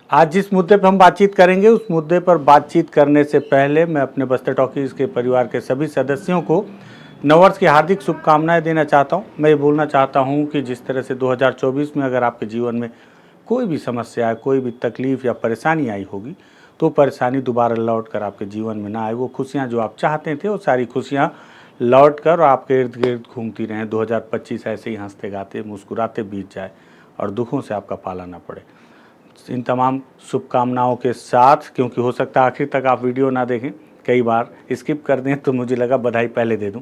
आज जिस मुद्दे पर हम बातचीत करेंगे उस मुद्दे पर बातचीत करने से पहले मैं अपने बस्तर टॉकीज के परिवार के सभी सदस्यों को नववर्ष की हार्दिक शुभकामनाएं देना चाहता हूं। मैं ये बोलना चाहता हूं कि जिस तरह से 2024 में अगर आपके जीवन में कोई भी समस्या, कोई भी तकलीफ या परेशानी आई होगी तो परेशानी दोबारा लौट कर आपके जीवन में ना आए। वो खुशियाँ जो आप चाहते थे वो सारी खुशियाँ लौट कर आपके इर्द गिर्द घूमती रहें। 2025 ऐसे ही हंसते गाते मुस्कुराते बीत जाए और दुखों से आपका पाला ना पड़े। इन तमाम शुभकामनाओं के साथ, क्योंकि हो सकता है आखिर तक आप वीडियो ना देखें, कई बार स्किप कर दें, तो मुझे लगा बधाई पहले दे दूं।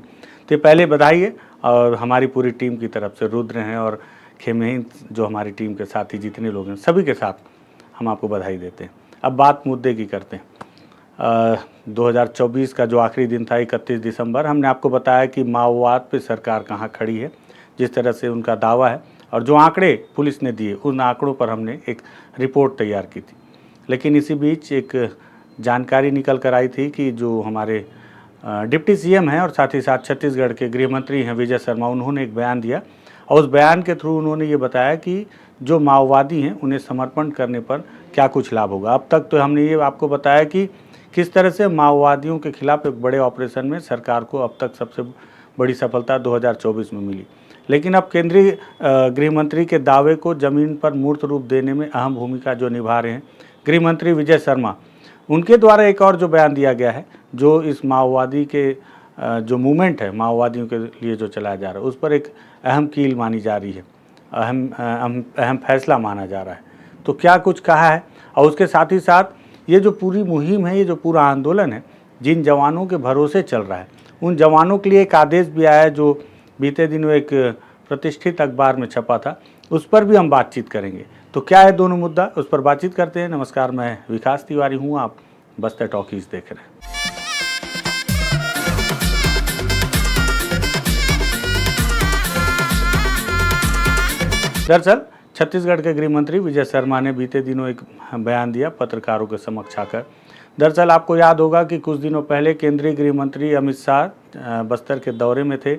तो पहले बधाई है और हमारी पूरी टीम की तरफ से रुद्र हैं और खेमे जो हमारी टीम के साथी जितने लोग हैं सभी के साथ हम आपको बधाई देते हैं। अब बात मुद्दे की करते हैं। 2024 का जो आखिरी दिन था 31 दिसंबर, हमने आपको बताया कि माओवाद पे सरकार कहाँ खड़ी है, जिस तरह से उनका दावा है और जो आंकड़े पुलिस ने दिए उन आंकड़ों पर हमने एक रिपोर्ट तैयार की थी। लेकिन इसी बीच एक जानकारी निकल कर आई थी कि जो हमारे डिप्टी सीएम हैं और साथ ही साथ छत्तीसगढ़ के गृह मंत्री हैं विजय शर्मा, उन्होंने एक बयान दिया और उस बयान के थ्रू उन्होंने ये बताया कि जो माओवादी हैं उन्हें समर्पण करने पर क्या कुछ लाभ होगा। अब तक तो हमने ये आपको बताया कि किस तरह से माओवादियों के खिलाफ एक बड़े ऑपरेशन में सरकार को अब तक सबसे बड़ी सफलता 2024 में मिली। लेकिन अब केंद्रीय गृह मंत्री के दावे को ज़मीन पर मूर्त रूप देने में अहम भूमिका जो निभा रहे हैं गृह मंत्री विजय शर्मा, उनके द्वारा एक और जो बयान दिया गया है जो इस माओवादी के जो मूवमेंट है माओवादियों के लिए जो चलाया जा रहा है उस पर एक अहम कील मानी जा रही है, अहम फैसला माना जा रहा है। तो क्या कुछ कहा है और उसके साथ ही साथ ये जो पूरी मुहिम है, ये जो पूरा आंदोलन है, जिन जवानों के भरोसे चल रहा है उन जवानों के लिए एक आदेश भी आया है जो बीते दिनों एक प्रतिष्ठित अखबार में छपा था, उस पर भी हम बातचीत करेंगे। तो क्या है दोनों मुद्दा, उस पर बातचीत करते हैं। नमस्कार, मैं विकास तिवारी हूँ, आप बस्तर टॉकीज देख रहे हैं। दरअसल छत्तीसगढ़ के गृह मंत्री विजय शर्मा ने बीते दिनों एक बयान दिया पत्रकारों के समक्ष आकर। दरअसल आपको याद होगा कि कुछ दिनों पहले केंद्रीय गृह मंत्री अमित शाह बस्तर के दौरे में थे।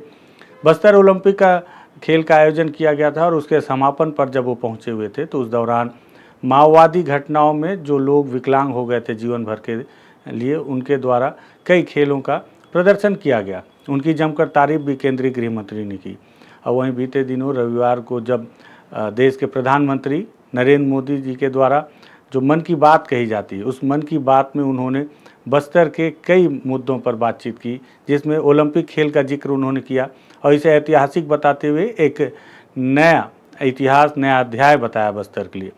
बस्तर ओलंपिक का खेल का आयोजन किया गया था और उसके समापन पर जब वो पहुंचे हुए थे तो उस दौरान माओवादी घटनाओं में जो लोग विकलांग हो गए थे जीवन भर के लिए, उनके द्वारा कई खेलों का प्रदर्शन किया गया। उनकी जमकर तारीफ भी केंद्रीय गृह मंत्री ने की। और वहीं बीते दिनों रविवार को जब देश के प्रधानमंत्री नरेंद्र मोदी जी के द्वारा जो मन की बात कही जाती है उस मन की बात में उन्होंने बस्तर के कई मुद्दों पर बातचीत की, जिसमें ओलंपिक खेल का जिक्र उन्होंने किया और इसे ऐतिहासिक बताते हुए एक नया इतिहास, नया अध्याय बताया बस्तर के लिए।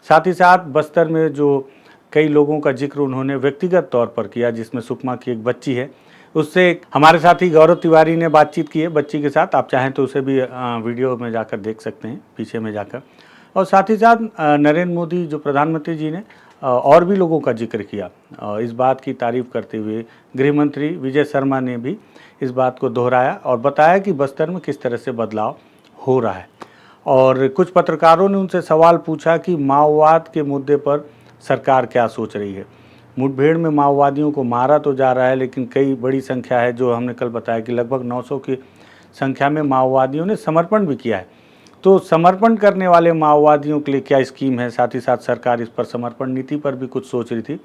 साथ ही साथ बस्तर में जो कई लोगों का जिक्र उन्होंने व्यक्तिगत तौर पर किया, जिसमें सुकमा की एक बच्ची है, उससे हमारे साथी गौरव तिवारी ने बातचीत की है बच्ची के साथ। आप चाहें तो उसे भी वीडियो में जाकर देख सकते हैं, पीछे में जाकर। और साथ ही साथ नरेंद्र मोदी जो प्रधानमंत्री जी ने और भी लोगों का जिक्र किया। इस बात की तारीफ करते हुए गृह मंत्री विजय शर्मा ने भी इस बात को दोहराया और बताया कि बस्तर में किस तरह से बदलाव हो रहा है। और कुछ पत्रकारों ने उनसे सवाल पूछा कि माओवाद के मुद्दे पर सरकार क्या सोच रही है। मुठभेड़ में माओवादियों को मारा तो जा रहा है, लेकिन कई बड़ी संख्या है, जो हमने कल बताया कि लगभग 900 की संख्या में माओवादियों ने समर्पण भी किया है। तो समर्पण करने वाले माओवादियों के लिए क्या स्कीम है, साथ ही साथ सरकार इस पर समर्पण नीति पर भी कुछ सोच रही थी।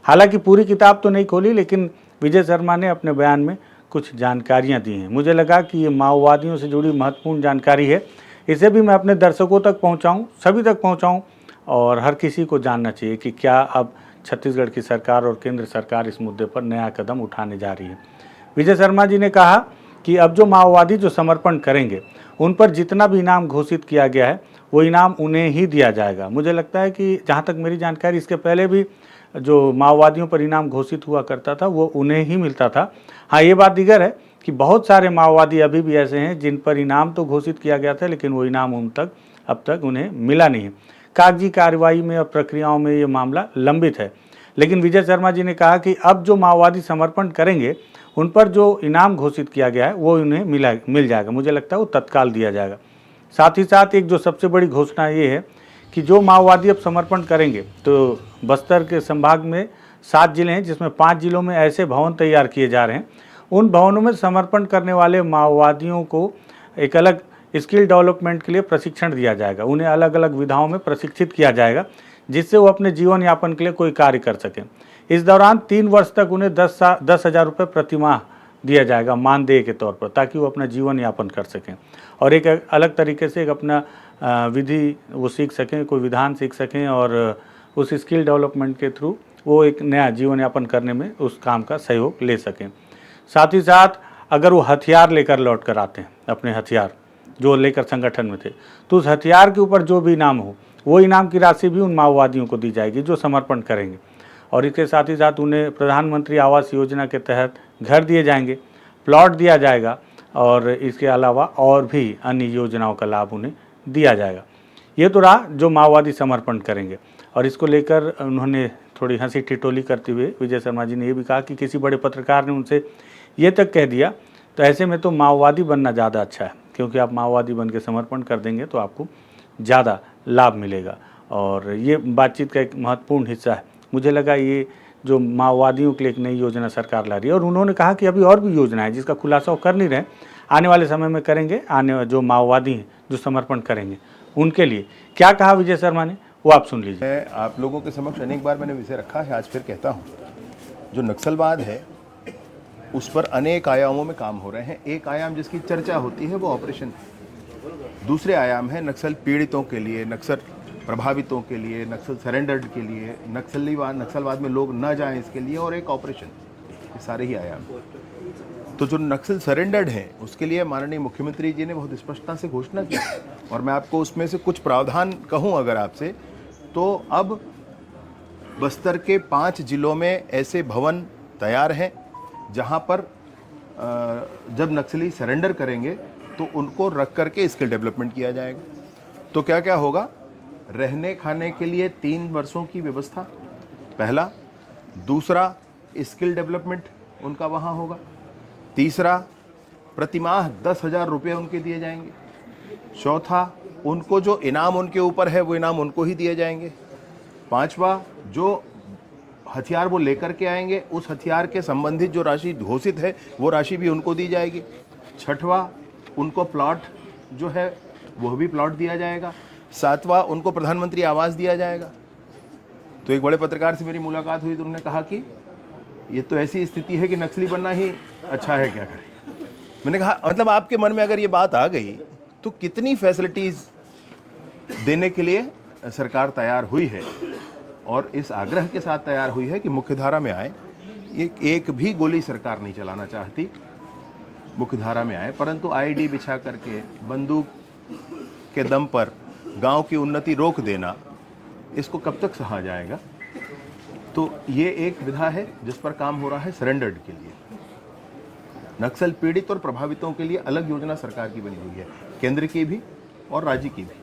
हालांकि पूरी किताब तो नहीं खोली, लेकिन विजय शर्मा ने अपने बयान में कुछ जानकारियां दी हैं। मुझे लगा कि ये माओवादियों से जुड़ी महत्वपूर्ण जानकारी है, इसे भी मैं अपने दर्शकों तक पहुंचाऊं, सभी तक पहुंचाऊं और हर किसी को जानना चाहिए कि क्या अब छत्तीसगढ़ की सरकार और केंद्र सरकार इस मुद्दे पर नया कदम उठाने जा रही है। विजय शर्मा जी ने कहा कि अब जो माओवादी जो समर्पण करेंगे उन पर जितना भी इनाम घोषित किया गया है वो इनाम उन्हें ही दिया जाएगा। मुझे लगता है कि जहाँ तक मेरी जानकारी, इसके पहले भी जो माओवादियों पर इनाम घोषित हुआ करता था वो उन्हें ही मिलता था। हाँ, ये बात दीगर है कि बहुत सारे माओवादी अभी भी ऐसे हैं जिन पर इनाम तो घोषित किया गया था, लेकिन वो इनाम उन तक अब तक उन्हें मिला नहीं है। कागजी कार्रवाई में और प्रक्रियाओं में ये मामला लंबित है। लेकिन विजय शर्मा जी ने कहा कि अब जो माओवादी समर्पण करेंगे उन पर जो इनाम घोषित किया गया है वो उन्हें मिल जाएगा। मुझे लगता है वो तत्काल दिया जाएगा। साथ ही साथ एक जो सबसे बड़ी घोषणा ये है कि जो माओवादी अब समर्पण करेंगे, तो बस्तर के संभाग में 7 जिले हैं, जिसमें 5 जिलों में ऐसे भवन तैयार किए जा रहे हैं। उन भवनों में समर्पण करने वाले माओवादियों को एक अलग स्किल डेवलपमेंट के लिए प्रशिक्षण दिया जाएगा। उन्हें अलग अलग विधाओं में प्रशिक्षित किया जाएगा, जिससे वो अपने जीवन यापन के लिए कोई कार्य कर सकें। इस दौरान 3 वर्ष तक उन्हें 10,000 रुपये प्रतिमाह दिया जाएगा मानदेय के तौर पर, ताकि वो अपना जीवन यापन कर सकें और एक अलग तरीके से एक अपना विधि वो सीख सकें, कोई विधान सीख सकें और उस स्किल डेवलपमेंट के थ्रू वो एक नया जीवन यापन करने में उस काम का सहयोग ले सकें। साथ ही साथ अगर वो हथियार लेकर लौट कर आते हैं, अपने हथियार जो लेकर संगठन में थे, तो उस हथियार के ऊपर जो भी इनाम हो वो इनाम की राशि भी उन माओवादियों को दी जाएगी जो समर्पण करेंगे। और इसके साथ ही साथ उन्हें प्रधानमंत्री आवास योजना के तहत घर दिए जाएंगे, प्लॉट दिया जाएगा और इसके अलावा और भी अन्य योजनाओं का लाभ उन्हें दिया जाएगा। ये तो रहा जो माओवादी समर्पण करेंगे। और इसको लेकर उन्होंने थोड़ी हंसी ठिठोली करते हुए विजय शर्मा जी ने ये भी कहा कि किसी बड़े पत्रकार ने उनसे ये तक कह दिया, तो ऐसे में तो माओवादी बनना ज़्यादा अच्छा है, क्योंकि आप माओवादी बन के समर्पण कर देंगे तो आपको ज़्यादा लाभ मिलेगा। और ये बातचीत का एक महत्वपूर्ण हिस्सा है। मुझे लगा ये जो माओवादियों के लिए एक नई योजना सरकार ला रही है, और उन्होंने कहा कि अभी और भी योजना है जिसका खुलासा वो कर नहीं रहे, आने वाले समय में करेंगे। आने जो माओवादी हैं जो समर्पण करेंगे उनके लिए क्या कहा विजय शर्मा ने, वो आप सुन लीजिए। आप लोगों के समक्ष अनेक बार मैंने विषय रखा है, आज फिर कहता हूँ। जो नक्सलवाद है उस पर अनेक आयामों में काम हो रहे हैं। एक आयाम जिसकी चर्चा होती है वो ऑपरेशन है। दूसरे आयाम है नक्सल पीड़ितों के लिए, नक्सल प्रभावितों के लिए, नक्सल सरेंडर्ड के लिए, नक्सलवाद में लोग न जाएं इसके लिए, और एक ऑपरेशन। ये सारे ही आयाम। तो जो नक्सल सरेंडर्ड हैं उसके लिए माननीय मुख्यमंत्री जी ने बहुत स्पष्टता से घोषणा की, और मैं आपको उसमें से कुछ प्रावधान कहूँ अगर आपसे, तो अब बस्तर के 5 जिलों में ऐसे भवन तैयार हैं जहां पर जब नक्सली सरेंडर करेंगे तो उनको रख करके स्किल डेवलपमेंट किया जाएगा। तो क्या क्या होगा? रहने खाने के लिए 3 वर्षों की व्यवस्था, पहला। दूसरा, स्किल डेवलपमेंट उनका वहाँ होगा। तीसरा, प्रतिमाह 10,000 रुपये उनके दिए जाएंगे। चौथा, उनको जो इनाम उनके ऊपर है वो इनाम उनको ही दिए जाएंगे। पांचवा, जो हथियार वो लेकर के आएंगे उस हथियार के संबंधित जो राशि घोषित है वो राशि भी उनको दी जाएगी। छठवां, उनको प्लॉट जो है वो भी प्लॉट दिया जाएगा। सातवां, उनको प्रधानमंत्री आवास दिया जाएगा। तो एक बड़े पत्रकार से मेरी मुलाकात हुई तो उन्होंने कहा कि ये तो ऐसी स्थिति है कि नक्सली बनना ही अच्छा है, क्या करें। मैंने कहा मतलब आपके मन में अगर ये बात आ गई तो कितनी फैसिलिटीज़ देने के लिए सरकार तैयार हुई है, और इस आग्रह के साथ तैयार हुई है कि मुख्यधारा में आए। एक भी गोली सरकार नहीं चलाना चाहती, मुख्यधारा में आए, परंतु आईडी बिछा करके बंदूक के दम पर गांव की उन्नति रोक देना, इसको कब तक सहा जाएगा। तो ये एक विधा है जिस पर काम हो रहा है सरेंडर्ड के लिए। नक्सल पीड़ित और प्रभावितों के लिए अलग योजना सरकार की बनी हुई है, केंद्र की भी और राज्य की भी।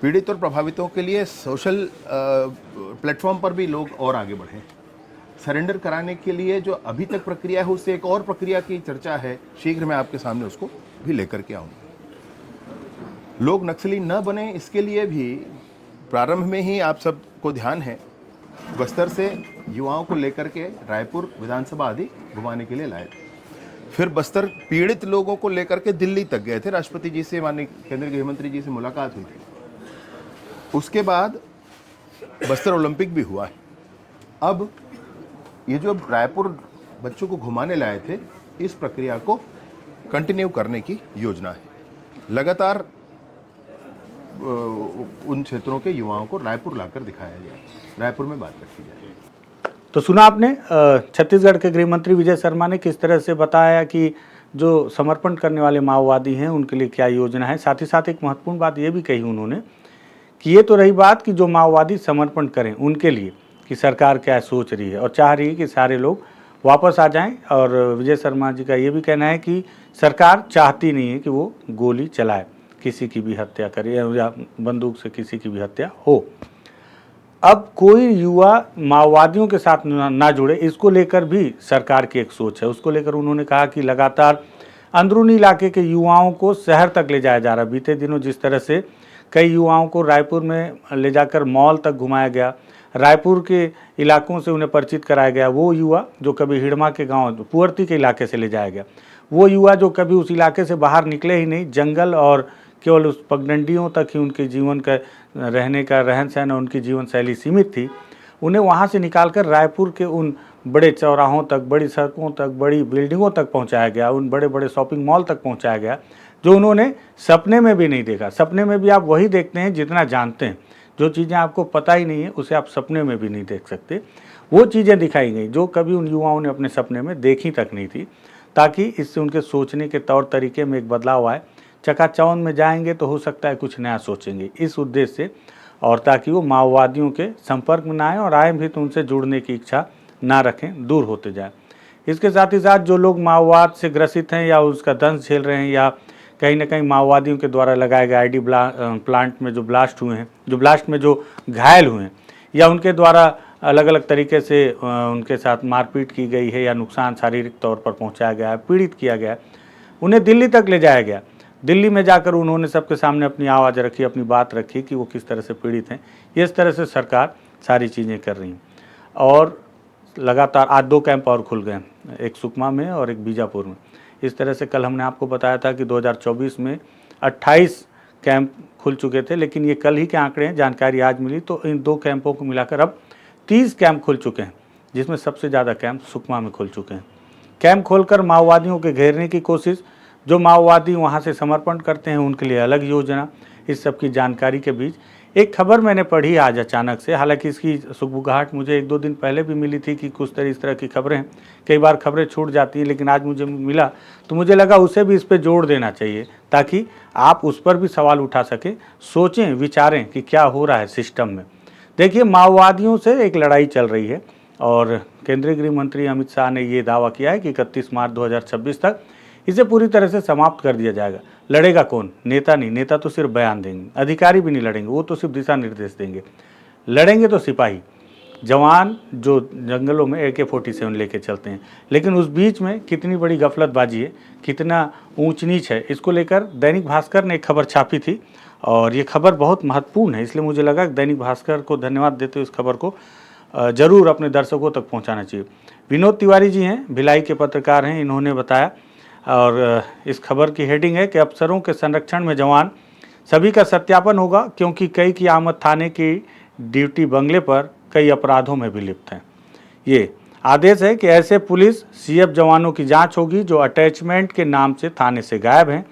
पीड़ित और प्रभावितों के लिए सोशल प्लेटफॉर्म पर भी लोग और आगे बढ़े। सरेंडर कराने के लिए जो अभी तक प्रक्रिया है उससे एक और प्रक्रिया की चर्चा है, शीघ्र मैं आपके सामने उसको भी लेकर के आऊँगा। लोग नक्सली न बने इसके लिए भी प्रारंभ में ही आप सबको ध्यान है, बस्तर से युवाओं को लेकर के रायपुर विधानसभा आदि घुमाने के लिए लाए थे। फिर बस्तर पीड़ित लोगों को लेकर के दिल्ली तक गए थे, राष्ट्रपति जी से, माननीय केंद्रीय गृह मंत्री जी से मुलाकात हुई थी। उसके बाद बस्तर ओलंपिक भी हुआ है। अब ये जो रायपुर बच्चों को घुमाने लाए थे, इस प्रक्रिया को कंटिन्यू करने की योजना है। लगातार उन क्षेत्रों के युवाओं को रायपुर लाकर दिखाया जाए, रायपुर में बात रखी जाए। तो सुना आपने छत्तीसगढ़ के गृह मंत्री विजय शर्मा ने किस तरह से बताया कि जो समर्पण करने वाले माओवादी हैं उनके लिए क्या योजना है। साथ ही साथ एक महत्वपूर्ण बात ये भी कही उन्होंने कि ये तो रही बात कि जो माओवादी समर्पण करें उनके लिए कि सरकार क्या सोच रही है और चाह रही है कि सारे लोग वापस आ जाएं। और विजय शर्मा जी का ये भी कहना है कि सरकार चाहती नहीं है कि वो गोली चलाए, किसी की भी हत्या करे या बंदूक से किसी की भी हत्या हो। अब कोई युवा माओवादियों के साथ ना जुड़े, इसको लेकर भी सरकार की एक सोच है। उसको लेकर उन्होंने कहा कि लगातार अंदरूनी इलाके के युवाओं को शहर तक ले जाया जा रहा है। बीते दिनों जिस तरह से कई युवाओं को रायपुर में ले जाकर मॉल तक घुमाया गया, रायपुर के इलाकों से उन्हें परिचित कराया गया। वो युवा जो कभी हिड़मा के गांव पुअर्ती के इलाके से ले जाया गया, वो युवा जो कभी उस इलाके से बाहर निकले ही नहीं, जंगल और केवल उस पगडंडियों तक ही उनके जीवन का रहने का रहन सहन और उनकी जीवन शैली सीमित थी, उन्हें वहाँ से निकालकर रायपुर के उन बड़े चौराहों तक, बड़ी सड़कों तक, बड़ी बिल्डिंगों तक पहुँचाया गया, उन बड़े बड़े शॉपिंग मॉल तक पहुँचाया गया जो उन्होंने सपने में भी नहीं देखा। सपने में भी आप वही देखते हैं जितना जानते हैं। जो चीज़ें आपको पता ही नहीं है उसे आप सपने में भी नहीं देख सकते। वो चीज़ें दिखाई गई जो कभी उन युवाओं ने अपने सपने में देखी तक नहीं थी, ताकि इससे उनके सोचने के तौर तरीके में एक बदलाव आए। चकाचौंध में जाएंगे तो हो सकता है कुछ नया सोचेंगे, इस उद्देश्य से, और ताकि वो माओवादियों के संपर्क में ना आए और आए भी तो उनसे जुड़ने की इच्छा ना रखें, दूर होते जाए। इसके साथ ही साथ जो लोग माओवाद से ग्रसित हैं या उसका दंश झेल रहे हैं या कहीं ना कहीं माओवादियों के द्वारा लगाए गए आईडी प्लांट में जो ब्लास्ट हुए हैं, जो ब्लास्ट में जो घायल हुए हैं या उनके द्वारा अलग अलग तरीके से उनके साथ मारपीट की गई है या नुकसान शारीरिक तौर पर पहुंचाया गया है, पीड़ित किया गया है, उन्हें दिल्ली तक ले जाया गया। दिल्ली में जाकर उन्होंने सबके सामने अपनी आवाज़ रखी, अपनी बात रखी कि वो किस तरह से पीड़ित हैं। इस तरह से सरकार सारी चीज़ें कर रही हैं और लगातार आज 2 कैंप और खुल गए, एक सुकमा में और एक बीजापुर में। इस तरह से कल हमने आपको बताया था कि 2024 में 28 कैंप खुल चुके थे, लेकिन ये कल ही के आंकड़े हैं, जानकारी आज मिली तो इन 2 कैंपों को मिलाकर अब 30 कैंप खुल चुके हैं, जिसमें सबसे ज़्यादा कैंप सुकमा में खुल चुके हैं। कैंप खोलकर माओवादियों के घेरने की कोशिश, जो माओवादी वहाँ से समर्पण करते हैं उनके लिए अलग योजना, इस सब की जानकारी के बीच एक खबर मैंने पढ़ी आज अचानक से। हालांकि इसकी सुगबुगाहट मुझे 1-2 दिन पहले भी मिली थी कि कुछ इस तरह की खबरें, कई बार खबरें छूट जाती हैं, लेकिन आज मुझे मिला तो मुझे लगा उसे भी इस पर जोड़ देना चाहिए ताकि आप उस पर भी सवाल उठा सकें, सोचें, विचारें कि क्या हो रहा है सिस्टम में। देखिए, माओवादियों से एक लड़ाई चल रही है और केंद्रीय गृह मंत्री अमित शाह ने ये दावा किया है कि 31 मार्च 2026 तक इसे पूरी तरह से समाप्त कर दिया जाएगा। लड़ेगा कौन? नेता नहीं, नेता तो सिर्फ बयान देंगे, अधिकारी भी नहीं लड़ेंगे, वो तो सिर्फ दिशा निर्देश देंगे। लड़ेंगे तो सिपाही, जवान जो जंगलों में AK-47 लेके चलते हैं। लेकिन उस बीच में कितनी बड़ी गफलतबाजी है, कितना ऊंच नीच है, इसको लेकर दैनिक भास्कर ने एक खबर छापी थी और ये खबर बहुत महत्वपूर्ण है, इसलिए मुझे लगा कि दैनिक भास्कर को धन्यवाद देते हुए इस खबर को जरूर अपने दर्शकों तक पहुँचाना चाहिए। विनोद तिवारी जी हैं, भिलाई के पत्रकार हैं, इन्होंने बताया और इस खबर की हेडिंग है कि अफसरों के संरक्षण में जवान, सभी का सत्यापन होगा क्योंकि कई की आमद थाने की ड्यूटी बंगले पर कई अपराधों में भी लिप्त हैं। ये आदेश है कि ऐसे पुलिस CF जवानों की जांच होगी जो अटैचमेंट के नाम से थाने से गायब हैं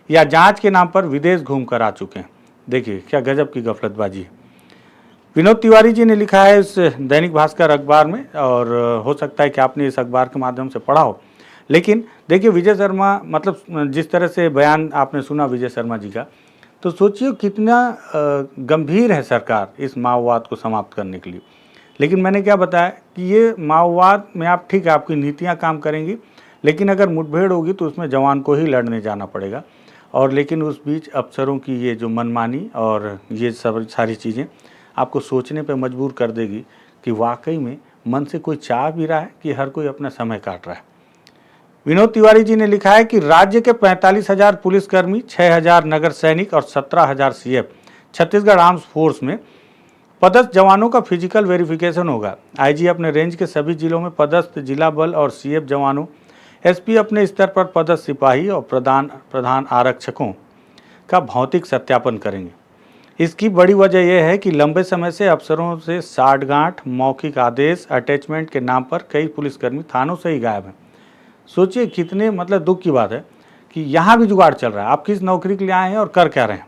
या जांच के नाम पर विदेश घूम कर आ चुके हैं। देखिए क्या गजब की गफलतबाजी है। विनोद तिवारी जी ने लिखा है इस दैनिक भास्कर अखबार में और हो सकता है कि आपने इस अखबार के माध्यम से पढ़ा हो। लेकिन देखिए, विजय शर्मा, मतलब जिस तरह से बयान आपने सुना विजय शर्मा जी का, तो सोचिए कितना गंभीर है सरकार इस माओवाद को समाप्त करने के लिए। लेकिन मैंने क्या बताया कि ये माओवाद में आप ठीक है, आपकी नीतियां काम करेंगी, लेकिन अगर मुठभेड़ होगी तो उसमें जवान को ही लड़ने जाना पड़ेगा। और लेकिन उस बीच अफसरों की ये जो मनमानी और ये सब सारी चीज़ें आपको सोचने पर मजबूर कर देगी कि वाकई में मन से कोई चाह भी रहा है कि हर कोई अपना समय काट रहा है। विनोद तिवारी जी ने लिखा है कि राज्य के 45,000 पुलिसकर्मी, 6,000 नगर सैनिक और 17,000 CF छत्तीसगढ़ आर्म्स फोर्स में पदस्थ जवानों का फिजिकल वेरिफिकेशन होगा। IG अपने रेंज के सभी जिलों में पदस्थ जिला बल और CF जवानों, SP अपने स्तर पर पदस्थ सिपाही और प्रधान आरक्षकों का भौतिक सत्यापन करेंगे। इसकी बड़ी वजह यह है कि लंबे समय से अफसरों से साठगांठ, मौखिक आदेश, अटैचमेंट के नाम पर कई पुलिसकर्मी थानों से ही गायब हैं। सोचिए कितने मतलब दुख की बात है कि यहाँ भी जुगाड़ चल रहा है। आप किस नौकरी के लिए आए हैं और कर क्या रहे हैं?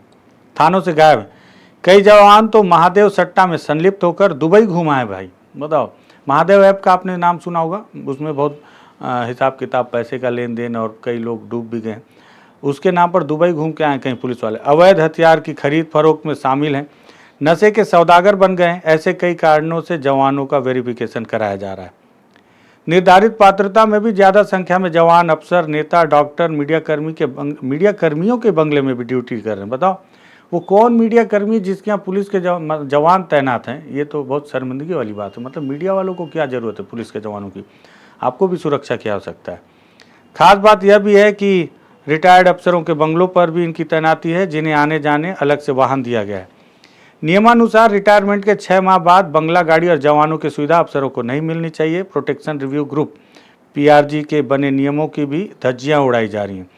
थानों से गायब हैं। कई जवान तो महादेव सट्टा में संलिप्त होकर दुबई घूमा है। भाई बताओ, महादेव ऐप का आपने नाम सुना होगा, उसमें बहुत हिसाब किताब, पैसे का लेन देन और कई लोग डूब भी गए। उसके नाम पर दुबई घूम के आए कहीं पुलिस वाले। अवैध हथियार की खरीद फरोख्त में शामिल हैं, नशे के सौदागर बन गए हैं। ऐसे कई कारणों से जवानों का वेरिफिकेशन कराया जा रहा है। निर्धारित पात्रता में भी ज़्यादा संख्या में जवान, अफसर, नेता, डॉक्टर, मीडिया कर्मियों के बंगले में भी ड्यूटी कर रहे हैं। बताओ वो कौन मीडिया कर्मी जिसके यहाँ पुलिस के जवान तैनात हैं? ये तो बहुत शर्मिंदगी वाली बात है। मतलब मीडिया वालों को क्या ज़रूरत है पुलिस के जवानों की? आपको भी सुरक्षा की आवश्यकता है। खास बात यह भी है कि रिटायर्ड अफसरों के बंगलों पर भी इनकी तैनाती है, जिन्हें आने जाने अलग से वाहन दिया गया है। नियमानुसार रिटायरमेंट के 6 माह बाद बंगला, गाड़ी और जवानों की सुविधा अफसरों को नहीं मिलनी चाहिए। प्रोटेक्शन रिव्यू ग्रुप PRG के बने नियमों की भी धज्जियां उड़ाई जा रही हैं।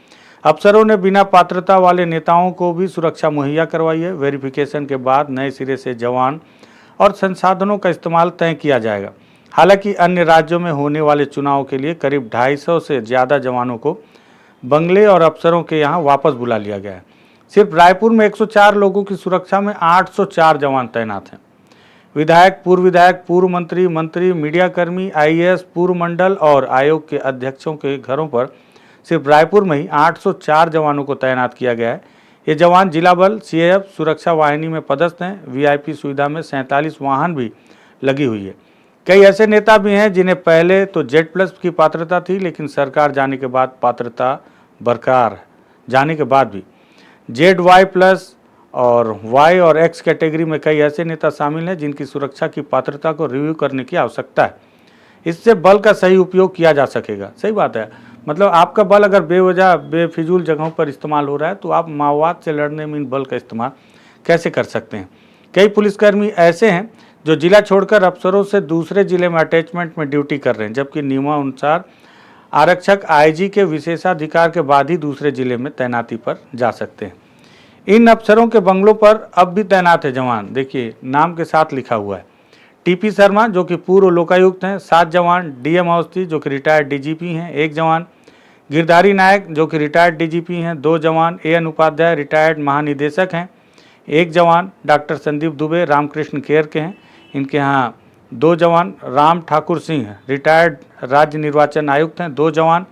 अफसरों ने बिना पात्रता वाले नेताओं को भी सुरक्षा मुहैया करवाई है। वेरिफिकेशन के बाद नए सिरे से जवान और संसाधनों का इस्तेमाल तय किया जाएगा। हालांकि अन्य राज्यों में होने वाले चुनाव के लिए करीब 250 से ज़्यादा जवानों को बंगले और अफसरों के यहाँ वापस बुला लिया गया है। सिर्फ रायपुर में 104 लोगों की सुरक्षा में 804 जवान तैनात हैं। विधायक, पूर्व मंत्री, मीडियाकर्मी, आईएएस, पूर्व मंडल और आयोग के अध्यक्षों के घरों पर सिर्फ रायपुर में ही 804 जवानों को तैनात किया गया है। ये जवान जिला बल, सीएएफ, सुरक्षा वाहिनी में पदस्थ हैं। वीआईपी सुविधा में 47 वाहन भी लगी हुई है। कई ऐसे नेता भी हैं जिन्हें पहले तो Z+ की पात्रता थी, लेकिन सरकार जाने के बाद पात्रता बरकरार जाने के बाद भी ZY+ और Y और X कैटेगरी में कई ऐसे नेता शामिल हैं जिनकी सुरक्षा की पात्रता को रिव्यू करने की आवश्यकता है। इससे बल का सही उपयोग किया जा सकेगा। सही बात है, मतलब आपका बल अगर बेवजह बेफिजूल जगहों पर इस्तेमाल हो रहा है तो आप माओवाद से लड़ने में इन बल का इस्तेमाल कैसे कर सकते हैं। कई पुलिसकर्मी ऐसे हैं जो जिला छोड़कर अफसरों से दूसरे जिले में अटैचमेंट में ड्यूटी कर रहे हैं, जबकि नियमानुसार आरक्षक आईजी के विशेषाधिकार के बाद ही दूसरे जिले में तैनाती पर जा सकते हैं। इन अफसरों के बंगलों पर अब भी तैनात है जवान। देखिए, नाम के साथ लिखा हुआ है। टीपी शर्मा जो कि पूर्व लोकायुक्त हैं, 7 जवान। डीएम अवस्थी जो कि रिटायर्ड डीजीपी हैं, 1 जवान। गिरधारी नायक जो कि रिटायर्ड डीजीपी हैं, 2 जवान। एएन उपाध्याय रिटायर्ड महानिदेशक हैं, 1 जवान। डॉक्टर संदीप दुबे रामकृष्ण केयर के हैं, इनके यहाँ 2 जवान। राम ठाकुर सिंह रिटायर्ड राज्य निर्वाचन आयुक्त हैं, 2 जवान।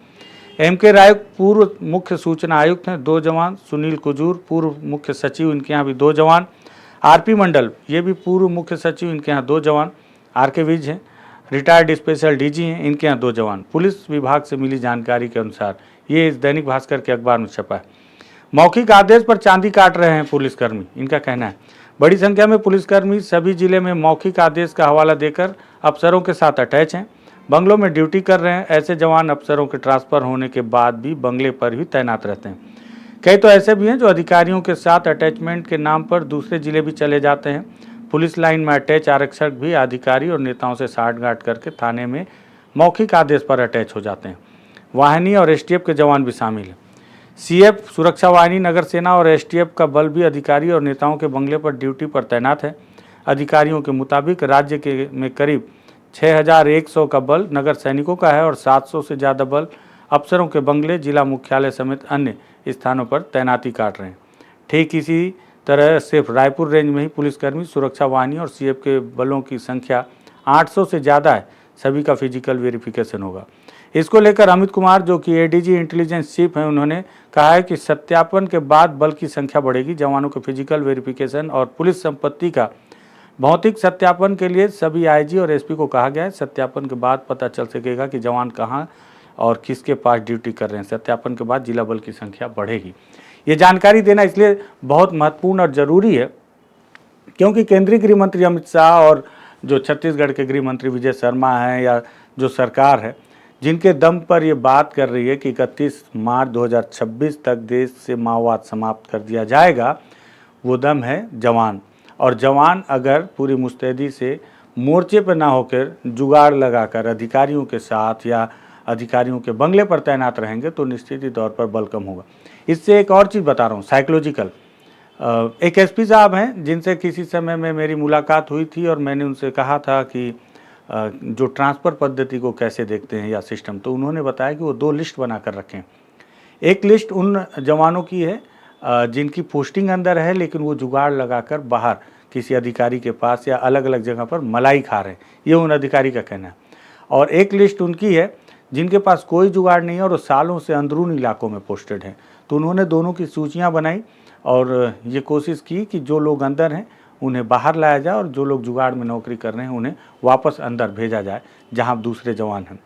MK राय पूर्व मुख्य सूचना आयुक्त हैं, 2 जवान। सुनील कुजूर पूर्व मुख्य सचिव, इनके यहाँ भी 2 जवान। RP मंडल ये भी पूर्व मुख्य सचिव, इनके यहाँ 2 जवान। RK विज हैं, रिटायर्ड स्पेशल डीजी हैं, इनके यहाँ 2 जवान। पुलिस विभाग से मिली जानकारी के अनुसार ये इस दैनिक भास्कर के अखबार में छपा है। मौखिक आदेश पर चांदी काट रहे हैं पुलिसकर्मी, इनका कहना है। बड़ी संख्या में पुलिसकर्मी सभी जिले में मौखिक आदेश का हवाला देकर अफसरों के साथ अटैच हैं, बंगलों में ड्यूटी कर रहे हैं। ऐसे जवान अफसरों के ट्रांसफर होने के बाद भी बंगले पर ही तैनात रहते हैं। कई तो ऐसे भी हैं जो अधिकारियों के साथ अटैचमेंट के नाम पर दूसरे जिले भी चले जाते हैं। पुलिस लाइन में अटैच आरक्षक भी अधिकारी और नेताओं से साठगांठ करके थाने में मौखिक आदेश पर अटैच हो जाते हैं। वाहिनी और एसटीएफ के जवान भी शामिल हैं। सीएफ, सुरक्षा वाहिनी, नगर सेना और एसटीएफ का बल भी अधिकारी और नेताओं के बंगले पर ड्यूटी पर तैनात है। अधिकारियों के मुताबिक राज्य में करीब 6100 का बल नगर सैनिकों का है और 700 से ज़्यादा बल अफसरों के बंगले, जिला मुख्यालय समेत अन्य स्थानों पर तैनाती काट रहे हैं। ठीक इसी तरह सिर्फ रायपुर रेंज में ही पुलिसकर्मी, सुरक्षा वाहिनी और सीएफ के बलों की संख्या 800 से ज़्यादा है। सभी का फिजिकल वेरिफिकेशन होगा। इसको लेकर अमित कुमार जो कि एडीजी इंटेलिजेंस चीफ हैं, उन्होंने कहा है कि सत्यापन के बाद बल की संख्या बढ़ेगी। जवानों के फिजिकल वेरिफिकेशन और पुलिस संपत्ति का भौतिक सत्यापन के लिए सभी आईजी और एसपी को कहा गया है। सत्यापन के बाद पता चल सकेगा कि जवान कहाँ और किसके पास ड्यूटी कर रहे हैं। सत्यापन के बाद जिला बल की संख्या बढ़ेगी। ये जानकारी देना इसलिए बहुत महत्वपूर्ण और ज़रूरी है क्योंकि केंद्रीय गृह मंत्री अमित शाह और जो छत्तीसगढ़ के गृह मंत्री विजय शर्मा हैं या जो सरकार है, जिनके दम पर ये बात कर रही है कि 31 मार्च 2026 तक देश से माओवाद समाप्त कर दिया जाएगा, वो दम है जवान। और जवान अगर पूरी मुस्तैदी से मोर्चे पर ना होकर जुगाड़ लगाकर अधिकारियों के साथ या अधिकारियों के बंगले पर तैनात रहेंगे तो निश्चित ही तौर पर बल कम होगा। इससे एक और चीज़ बता रहा हूँ, साइकोलॉजिकल। एक एसपी साहब हैं जिनसे किसी समय में मेरी मुलाकात हुई थी और मैंने उनसे कहा था कि जो ट्रांसफ़र पद्धति को कैसे देखते हैं या सिस्टम, तो उन्होंने बताया कि वो 2 लिस्ट बना कर रखें। एक लिस्ट उन जवानों की है जिनकी पोस्टिंग अंदर है लेकिन वो जुगाड़ लगाकर बाहर किसी अधिकारी के पास या अलग अलग जगह पर मलाई खा रहे हैं, ये उन अधिकारी का कहना है। और एक लिस्ट उनकी है जिनके पास कोई जुगाड़ नहीं है और वो सालों से अंदरूनी इलाकों में पोस्टेड हैं। तो उन्होंने दोनों की सूचियाँ बनाई और ये कोशिश की कि जो लोग अंदर हैं उन्हें बाहर लाया जाए और जो लोग जुगाड़ में नौकरी कर रहे हैं उन्हें वापस अंदर भेजा जाए जहां दूसरे जवान हैं।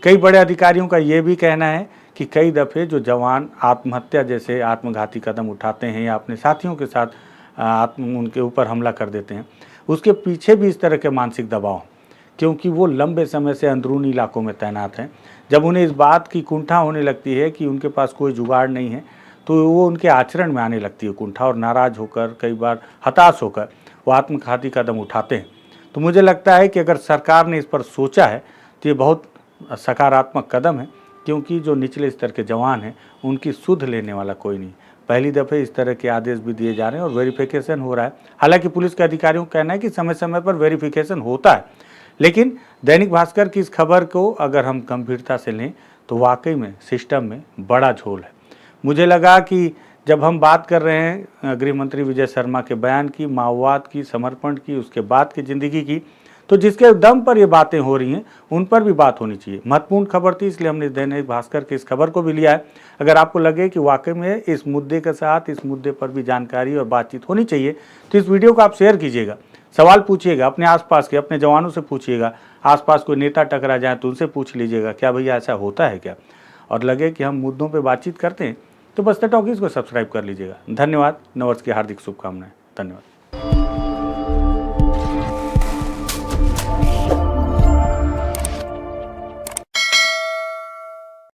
कई बड़े अधिकारियों का ये भी कहना है कि कई दफ़े जो जवान आत्महत्या जैसे आत्मघाती कदम उठाते हैं या अपने साथियों के साथ उनके ऊपर हमला कर देते हैं, उसके पीछे भी इस तरह के मानसिक दबाव, क्योंकि वो लंबे समय से अंदरूनी इलाकों में तैनात हैं। जब उन्हें इस बात की कुंठा होने लगती है कि उनके पास कोई जुगाड़ नहीं है तो वो उनके आचरण में आने लगती है कुंठा और नाराज़ होकर, कई बार हताश होकर वो आत्मघाती कदम उठाते हैं। तो मुझे लगता है कि अगर सरकार ने इस पर सोचा है तो ये बहुत सकारात्मक कदम है क्योंकि जो निचले स्तर के जवान हैं उनकी सुध लेने वाला कोई नहीं। पहली दफ़े इस तरह के आदेश भी दिए जा रहे हैं और वेरिफिकेशन हो रहा है। हालांकि पुलिस के अधिकारियों का कहना है कि समय समय पर वेरिफिकेशन होता है, लेकिन दैनिक भास्कर की इस खबर को अगर हम गंभीरता से लें तो वाकई में सिस्टम में बड़ा झोल है। मुझे लगा कि जब हम बात कर रहे हैं गृह मंत्री विजय शर्मा के बयान की, माओवाद की, समर्पण की, उसके बाद की ज़िंदगी की, तो जिसके दम पर ये बातें हो रही हैं उन पर भी बात होनी चाहिए। महत्वपूर्ण खबर थी, इसलिए हमने दैनिक भास्कर की इस खबर को भी लिया है। अगर आपको लगे कि वाकई में इस मुद्दे के साथ इस मुद्दे पर भी जानकारी और बातचीत होनी चाहिए तो इस वीडियो को आप शेयर कीजिएगा, सवाल पूछिएगा, अपने आसपास के अपने जवानों से पूछिएगा, आसपास कोई नेता टकरा जाए तो उनसे पूछ लीजिएगा क्या भैया ऐसा होता है क्या। और लगे कि हम मुद्दों पर बातचीत करते हैं तो बस्तर टॉकीज को सब्सक्राइब कर लीजिएगा। धन्यवाद। नववर्ष की हार्दिक शुभकामनाएं। धन्यवाद।